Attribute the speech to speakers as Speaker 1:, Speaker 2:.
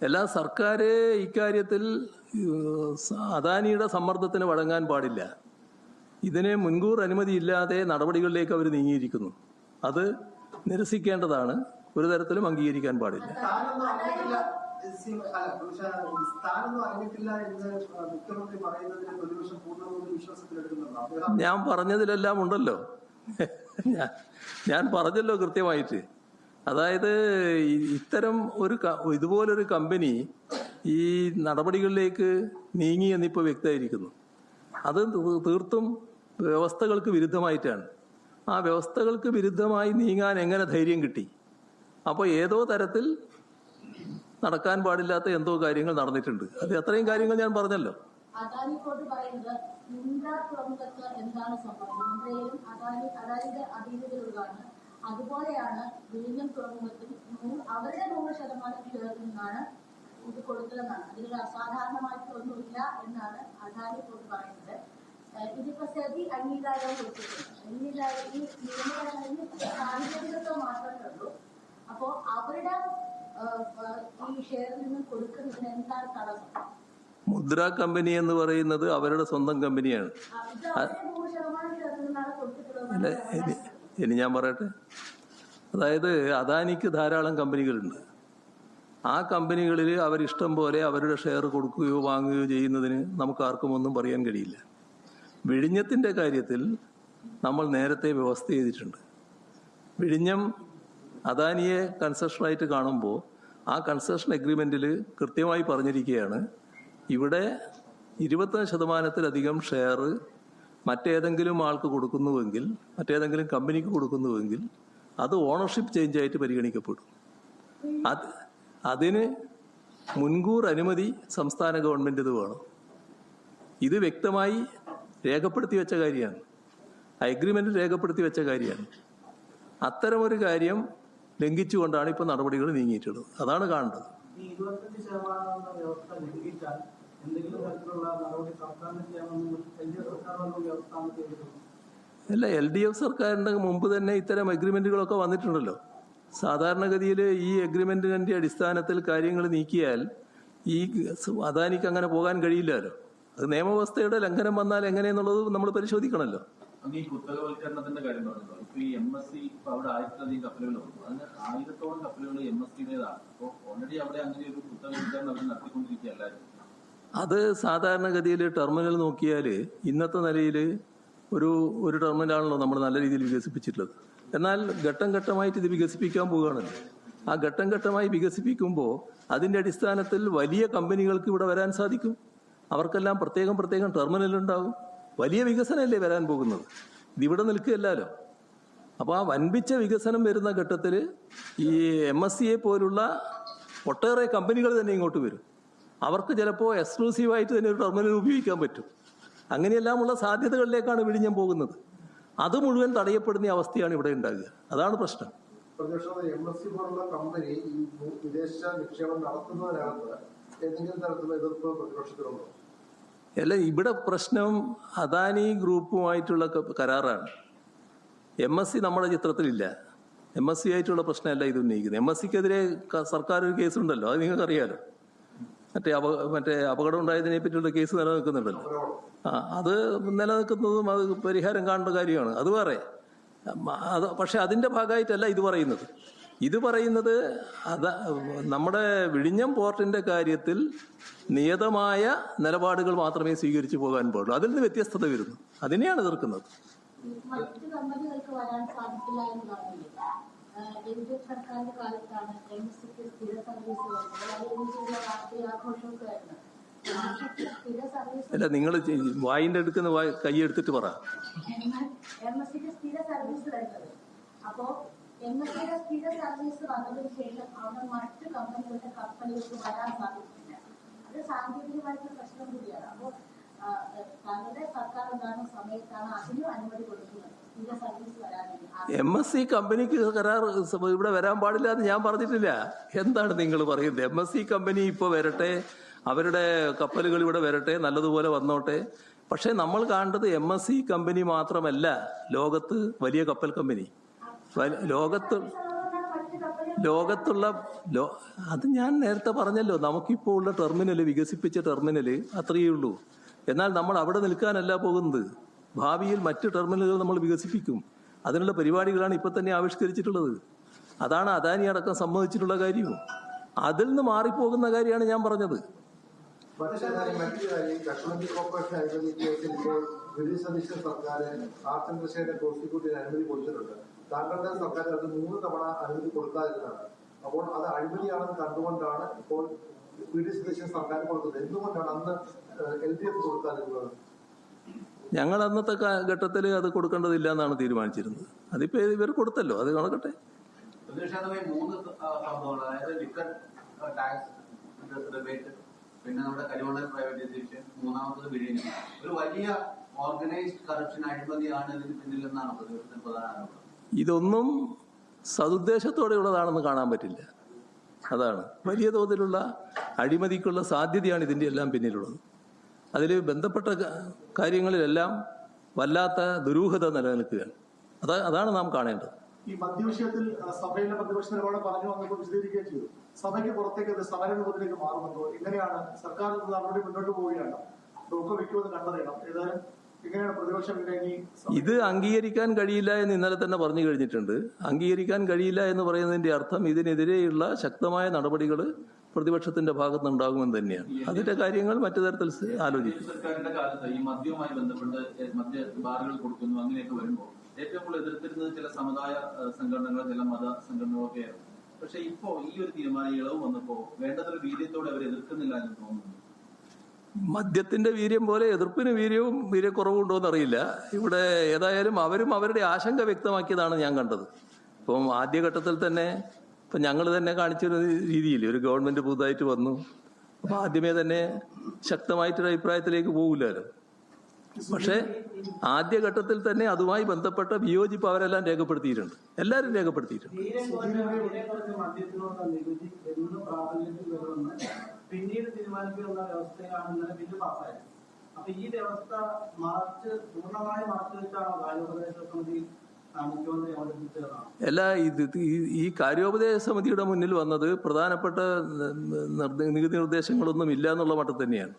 Speaker 1: എല്ലാ സർക്കാർ ഇക്കാര്യത്തിൽ അദാനിയുടെ സമ്മർദ്ദത്തിന് വഴങ്ങാൻ പാടില്ല. ഇതിന് മുൻകൂർ അനുമതിയില്ലാതെ നടപടികളിലേക്ക് അവർ നീങ്ങിയിരിക്കുന്നു. അത് നിരസിക്കേണ്ടതാണ്. ഒരു തരത്തിലും അംഗീകരിക്കാൻ പാടില്ല. ഞാൻ പറഞ്ഞതിലെല്ലാം ഉണ്ടല്ലോ. ഞാൻ പറഞ്ഞല്ലോ കൃത്യമായിട്ട്. അതായത് ഇത്തരം ഇതുപോലൊരു കമ്പനി ഈ നടപടികളിലേക്ക് നീങ്ങി എന്നിപ്പോൾ വ്യക്തമായിരിക്കുന്നു. അത് തീർത്തും വ്യവസ്ഥകൾക്ക് വിരുദ്ധമായിട്ടാണ്. ആ വ്യവസ്ഥകൾക്ക് വിരുദ്ധമായി നീങ്ങാൻ എങ്ങനെ ധൈര്യം കിട്ടി? അപ്പോൾ ഏതോ തരത്തിൽ നടക്കാൻ പാടില്ലാത്ത എന്തോ കാര്യങ്ങൾ നടന്നിട്ടുണ്ട്. അത് അത്രയും കാര്യങ്ങൾ ഞാൻ പറഞ്ഞല്ലോ.
Speaker 2: അതുപോലെയാണ് വിഴിഞ്ഞം തുറമുഖത്തിൽ അവരുടെ 100% ഷെയറിൽ നിന്നാണ് ഇത് കൊടുത്തതെന്നാണ്. അതിലൊരു അസാധാരണമായിട്ടൊന്നുമില്ല എന്നാണ് അദാനി കൊണ്ട് പറയുന്നത്. ഇതിപ്പോ സെബി അംഗീകാരം കൊടുത്തിട്ടുണ്ട്. ഈ നിയമങ്ങളിൽ സാങ്കേതികത്വം മാത്രമേ ഉള്ളൂ. അപ്പോ അവരുടെ ഈ ഷെയറിൽ നിന്ന് കൊടുക്കുന്നതിന് എന്താണ് തടസ്സം?
Speaker 1: മുദ്ര കമ്പനി എന്ന് പറയുന്നത് അവരുടെ സ്വന്തം കമ്പനിയാണ്. ഇനി ഞാൻ പറയട്ടെ. അതായത് അദാനിക്ക് ധാരാളം കമ്പനികളുണ്ട്. ആ കമ്പനികളിൽ അവരിഷ്ടം പോലെ അവരുടെ ഷെയർ കൊടുക്കുകയോ വാങ്ങുകയോ ചെയ്യുന്നതിന് നമുക്ക് ആർക്കും ഒന്നും പറയാൻ കഴിയില്ല. വിഴിഞ്ഞത്തിൻ്റെ കാര്യത്തിൽ നമ്മൾ നേരത്തെ വ്യവസ്ഥ ചെയ്തിട്ടുണ്ട്. വിഴിഞ്ഞം അദാനിയെ കൺസെഷനായിട്ട് കാണുമ്പോൾ ആ കൺസെഷൻ എഗ്രിമെൻറ്റിൽ കൃത്യമായി പറഞ്ഞിരിക്കുകയാണ്, ഇവിടെ 25%-ലധികം ഷെയർ മറ്റേതെങ്കിലും ആൾക്ക് കൊടുക്കുന്നുവെങ്കിൽ, മറ്റേതെങ്കിലും കമ്പനിക്ക് കൊടുക്കുന്നുവെങ്കിൽ അത് ഓണർഷിപ്പ് ചേഞ്ചായിട്ട് പരിഗണിക്കപ്പെടും. അതിന് മുൻകൂർ അനുമതി സംസ്ഥാന ഗവൺമെൻറ് ഇത് വേണം. ഇത് വ്യക്തമായി രേഖപ്പെടുത്തി വെച്ച കാര്യമാണ്. അഗ്രിമെൻറ്റിൽ രേഖപ്പെടുത്തി വെച്ച കാര്യമാണ്. അത്തരമൊരു കാര്യം ലംഘിച്ചുകൊണ്ടാണ് ഇപ്പോൾ നടപടികൾ നീങ്ങിയിട്ടുള്ളത്. അതാണ് കാണേണ്ടത്. അല്ല, LDF സർക്കാരിൻ്റെ മുമ്പ് തന്നെ ഇത്തരം അഗ്രിമെന്റുകളൊക്കെ വന്നിട്ടുണ്ടല്ലോ. സാധാരണഗതിയിൽ ഈ അഗ്രിമെന്റിന്റെ അടിസ്ഥാനത്തിൽ കാര്യങ്ങൾ നീക്കിയാൽ ഈ അദാനിക്ക് അങ്ങനെ പോകാൻ കഴിയില്ലല്ലോ. അത് നിയമവ്യവസ്ഥയുടെ ലംഘനം വന്നാൽ എങ്ങനെയെന്നുള്ളത് നമ്മൾ പരിശോധിക്കണമല്ലോ.
Speaker 3: ഈ കുത്തകവൽക്കരണത്തിന്റെ കാര്യം പറഞ്ഞല്ലോ. ഇപ്പൊ ഈ MSC അവിടെ 1000-ലധികം കപ്പലുകൾ വന്നു. അതിന് 1000-ഓളം കപ്പലുകൾ MSCയുടേതാണ്. അപ്പോൾ ഓൾറെഡി അവിടെ അങ്ങനെ ഒരു കുത്തകവൽക്കരണം അവർ നടത്തിക്കൊണ്ടിരിക്കുകയല്ലായിരുന്നു.
Speaker 1: അത് സാധാരണഗതിയിൽ ടെർമിനൽ നോക്കിയാൽ ഇന്നത്തെ നിലയിൽ ഒരു ടെർമിനലാണല്ലോ നമ്മൾ നല്ല രീതിയിൽ വികസിപ്പിച്ചിട്ടുള്ളത്. എന്നാൽ ഘട്ടം ഘട്ടമായിട്ട് ഇത് വികസിപ്പിക്കാൻ പോവുകയാണല്ലോ. ആ ഘട്ടം ഘട്ടമായി വികസിപ്പിക്കുമ്പോൾ അതിൻ്റെ അടിസ്ഥാനത്തിൽ വലിയ കമ്പനികൾക്ക് ഇവിടെ വരാൻ സാധിക്കും. അവർക്കെല്ലാം പ്രത്യേകം ടെർമിനൽ ഉണ്ടാവും. വലിയ വികസനമല്ലേ വരാൻ പോകുന്നത്. ഇതിവിടെ നിൽക്കുകയല്ലോ. അപ്പോൾ ആ വൻപിച്ച വികസനം വരുന്ന ഘട്ടത്തിൽ ഈ MSCയെ പോലുള്ള ഒട്ടേറെ കമ്പനികൾ തന്നെ ഇങ്ങോട്ട് വരും. അവർക്ക് ചിലപ്പോൾ എക്സ്ക്ലൂസീവായിട്ട് തന്നെ ഒരു ടെർമിനൽ ഉപയോഗിക്കാൻ പറ്റും. അങ്ങനെയെല്ലാമുള്ള സാധ്യതകളിലേക്കാണ് വിഴിഞ്ഞം പോകുന്നത്. അത് മുഴുവൻ തടയപ്പെടുന്ന അവസ്ഥയാണ് ഇവിടെ ഉണ്ടാകുക. അതാണ് പ്രശ്നം.
Speaker 4: MSC പോലുള്ള കമ്പനി ഈ വിദേശ നിക്ഷേപം നടത്തുന്നതിനകത്ത് ഏതെങ്കിലും തരത്തിലുള്ള എതിർപ്പ് പ്രതിപക്ഷത്തിലുണ്ടോ?
Speaker 1: അല്ല, ഇവിടെ പ്രശ്നം അദാനി ഗ്രൂപ്പുമായിട്ടുള്ള കരാറാണ്. MSC നമ്മുടെ ചിത്രത്തിലില്ല. MSC ആയിട്ടുള്ള പ്രശ്നമല്ല ഇത് ഉന്നയിക്കുന്നത്. MSCക്കെതിരെ സർക്കാർ ഒരു കേസുണ്ടല്ലോ, അത് നിങ്ങൾക്കറിയാലോ. മറ്റേ അപകടം ഉണ്ടായതിനെ പറ്റിയുള്ള കേസ് നിലനിൽക്കുന്നുണ്ടല്ലോ. അത് നിലനിൽക്കുന്നതും അത് പരിഹാരം കാണേണ്ട കാര്യമാണ്. അത് വേറെ. പക്ഷെ അതിൻ്റെ ഭാഗമായിട്ടല്ല ഇത് പറയുന്നത്. ഇത് പറയുന്നത് നമ്മുടെ വിഴിഞ്ഞം പോർട്ടിന്റെ കാര്യത്തിൽ നിയതമായ നിലപാടുകൾ മാത്രമേ സ്വീകരിച്ചു പോകാൻ പാടുള്ളൂ. അതിൽ നിന്ന് വ്യത്യസ്തത വരുന്നു. അതിനെയാണ് എതിർക്കുന്നത്.
Speaker 2: മറ്റു കമ്പനികൾക്ക് വരാൻ സാധിക്കില്ല എന്ന് പറഞ്ഞില്ല. സർക്കാരിന്റെ കാലത്താണ് MSCക്ക് സ്ഥിര സർവീസ് ആഘോഷമൊക്കെ വരുന്നത്.
Speaker 1: അല്ല, നിങ്ങൾ വായിന്റെ എടുക്കുന്ന കൈ എടുത്തിട്ട് പറ.
Speaker 2: MSCക്ക് സ്ഥിര സർവീസ് വരുന്നത്. അപ്പോ MSCയുടെ സ്ഥിര സർവീസ് വന്നതിന് ശേഷം അവിടെ മറ്റു കമ്പനികളുടെ കപ്പലുകൾക്ക് വരാൻ സാധിക്കില്ല. അത് സാങ്കേതികമായിട്ടുള്ള പ്രശ്നം കൂടിയാണ്. അപ്പോൾ താങ്കളുടെ സർക്കാർ ഉണ്ടാകുന്ന സമയത്താണ് അതിനും അനുമതി കൊടുക്കുന്നത് സ്ഥിര സർവീസ് വരാനായി.
Speaker 1: MSC കമ്പനിക്ക് കരാർ ഇവിടെ വരാൻ പാടില്ല എന്ന് ഞാൻ പറഞ്ഞിട്ടില്ല. എന്താണ് നിങ്ങൾ പറയുന്നത്? MSC കമ്പനി ഇപ്പോൾ വരട്ടെ, അവരുടെ കപ്പലുകൾ ഇവിടെ വരട്ടെ, നല്ലതുപോലെ വന്നോട്ടെ. പക്ഷെ നമ്മൾ കാണേണ്ടത് MSC കമ്പനി മാത്രമല്ല ലോകത്ത് വലിയ കപ്പൽ കമ്പനി. ലോകത്ത് ലോകത്തുള്ള അത് ഞാൻ നേരത്തെ പറഞ്ഞല്ലോ, നമുക്കിപ്പോൾ ഉള്ള ടെർമിനൽ, വികസിപ്പിച്ച ടെർമിനൽ അത്രയേ ഉള്ളൂ. എന്നാൽ നമ്മൾ അവിടെ നിൽക്കാനല്ല പോകുന്നത്. ഭാവിയിൽ മറ്റ് ടെർമിനലുകൾ നമ്മൾ വികസിപ്പിക്കും. അതിനുള്ള പരിപാടികളാണ് ഇപ്പൊ തന്നെ ആവിഷ്കരിച്ചിട്ടുള്ളത്. അതാണ് അദാനി അടക്കം സമ്മതിച്ചിട്ടുള്ള കാര്യവും. അതിൽ നിന്ന് മാറിപ്പോകുന്ന കാര്യമാണ് ഞാൻ പറഞ്ഞത്.
Speaker 4: മറ്റു കാര്യം കശുവണ്ടി കോർപ്പറേഷൻ അഴിമതി കേസിൽ ഇപ്പോൾ വി.ഡി. സതീശൻ സർക്കാർ ആർ ചന്ദ്രശേഖരൻ പ്രോസിക്യൂട്ടീവിന് അനുമതി കൊടുത്തിട്ടുണ്ട്. താങ്കളുടെ സർക്കാർ അത് 3 തവണ അനുമതി കൊടുക്കാതിരുന്നതാണ്. അപ്പോൾ അത് അഴിമതിയാണെന്ന് കണ്ടുകൊണ്ടാണ് ഇപ്പോൾ വി.ഡി. സതീശൻ സർക്കാർ കൊടുത്തത്. എന്തുകൊണ്ടാണ് അന്ന് LDF കൊടുക്കാതിരുന്നത്?
Speaker 1: ഞങ്ങൾ അന്നത്തെ ഘട്ടത്തിൽ അത് കൊടുക്കേണ്ടതില്ല എന്നാണ് തീരുമാനിച്ചിരുന്നത്. അതിപ്പോ ഇവർ കൊടുത്തല്ലോ, അത് നടക്കട്ടെ.
Speaker 5: പ്രതിഷേധമായി 3 സംഭവങ്ങൾ, അതായത് ലിക്കർ ടാക്സ് റിബേറ്റ്, പിന്നെ നമ്മുടെ കരിമണൽ പ്രൈവറ്റൈസേഷൻ, മൂന്നാമത്തത് ബിരിയാണി. ഒരു വലിയ ഓർഗനൈസ്ഡ് കറപ്ഷൻ അഴിമതിയാണ് ഇതിന് പിന്നിലെന്നാണ് പ്രതിപക്ഷത്തിന് പ്രധാന ആരോപണം.
Speaker 1: ഇതൊന്നും സതുദ്ദേശത്തോടെയുള്ളതാണെന്ന് കാണാൻ പറ്റില്ല. അതാണ് വലിയ തോതിലുള്ള അഴിമതിക്കുള്ള സാധ്യതയാണ് ഇതിൻ്റെ എല്ലാം പിന്നിലുള്ളത്. അതിൽ ബന്ധപ്പെട്ട കാര്യങ്ങളിലെല്ലാം വല്ലാത്ത ദുരൂഹത നിലനിൽക്കുകയാണ്. അതാണ് നാം കാണേണ്ടത്.
Speaker 6: ഈ മദ്യവിഷയത്തിൽ സഭയിലെ പ്രതിപക്ഷ നിലപാട് പറഞ്ഞു വന്നപ്പോൾ വിശദീകരിക്കുകയും ചെയ്തു. സഭയ്ക്ക് പുറത്തേക്ക് അത് സമരരൂപത്തിലേക്ക് മാറുന്നുണ്ടോ? എങ്ങനെയാണ് സർക്കാർ നടപടി മുന്നോട്ട് പോവുകയാണ്? ഒക്കെ വെക്കുമെന്ന് കണ്ടറിയണം. ഏതായാലും എങ്ങനെയാണ് പ്രതിപക്ഷം
Speaker 1: ഇത് അംഗീകരിക്കാൻ കഴിയില്ല എന്ന് ഇന്നലെ തന്നെ പറഞ്ഞു കഴിഞ്ഞിട്ടുണ്ട്. അംഗീകരിക്കാൻ കഴിയില്ല എന്ന് പറയുന്നതിന്റെ അർത്ഥം ഇതിനെതിരെയുള്ള ശക്തമായ നടപടികൾ പ്രതിപക്ഷത്തിന്റെ ഭാഗത്ത് ഉണ്ടാകുമെന്ന് തന്നെയാണ്. അതിന്റെ കാര്യങ്ങൾ മറ്റു തരത്തിൽ ആലോചിക്കും.
Speaker 3: സർക്കാരിന്റെ കാലത്ത് ഈ മദ്യവുമായി ബന്ധപ്പെട്ട് മദ്യ ബാറുകൾ കൊടുക്കുന്നു, അങ്ങനെയൊക്കെ വരുമ്പോൾ ഏറ്റവും കൂടുതൽ എതിർത്തിരുന്നത് ചില സമുദായ സംഘടനകൾ, ചില മത സംഘടനകളൊക്കെയായിരുന്നു. പക്ഷെ ഇപ്പോ ഈ ഒരു തീരുമാനം ഇളവ് വന്നപ്പോ വേണ്ടത്ര വീര്യത്തോടെ അവർ എതിർക്കുന്നില്ല എന്ന് തോന്നുന്നു.
Speaker 1: മദ്യത്തിന്റെ വീര്യം പോലെ എതിർപ്പിന് വീര്യക്കുറവുണ്ടോ എന്നറിയില്ല. ഇവിടെ ഏതായാലും അവരും അവരുടെ ആശങ്ക വ്യക്തമാക്കിയതാണ് ഞാൻ കണ്ടത്. ഇപ്പം ആദ്യഘട്ടത്തിൽ തന്നെ ഇപ്പം ഞങ്ങൾ തന്നെ കാണിച്ചൊരു രീതിയിൽ ഒരു ഗവൺമെന്റ് പുതുതായിട്ട് വന്നു. അപ്പം ആദ്യമേ തന്നെ ശക്തമായിട്ടൊരു അഭിപ്രായത്തിലേക്ക് പോകില്ലല്ലോ. പക്ഷേ ആദ്യഘട്ടത്തിൽ തന്നെ അതുമായി ബന്ധപ്പെട്ട വിയോജിപ്പ് അവരെല്ലാം രേഖപ്പെടുത്തിയിട്ടുണ്ട്. എല്ലാവരും രേഖപ്പെടുത്തിയിട്ടുണ്ട്.
Speaker 7: പിന്നീട് തീരുമാനിക്കുന്ന വ്യവസ്ഥയിലാണ് ഇന്നലെ ബില്ല് പാസ്സായത്. അപ്പൊ ഈ വ്യവസ്ഥ പൂർണ്ണമായി മാറ്റി വെച്ചാണോ കാര്യോപദേശ സമിതി മുഖ്യമന്ത്രി അവതരിപ്പിച്ചതാണ്?
Speaker 1: അല്ല, ഈ കാര്യോപദേശ സമിതിയുടെ മുന്നിൽ വന്നത് പ്രധാനപ്പെട്ട നികുതി നിർദ്ദേശങ്ങളൊന്നും ഇല്ല എന്നുള്ള മട്ടിൽ തന്നെയാണ്.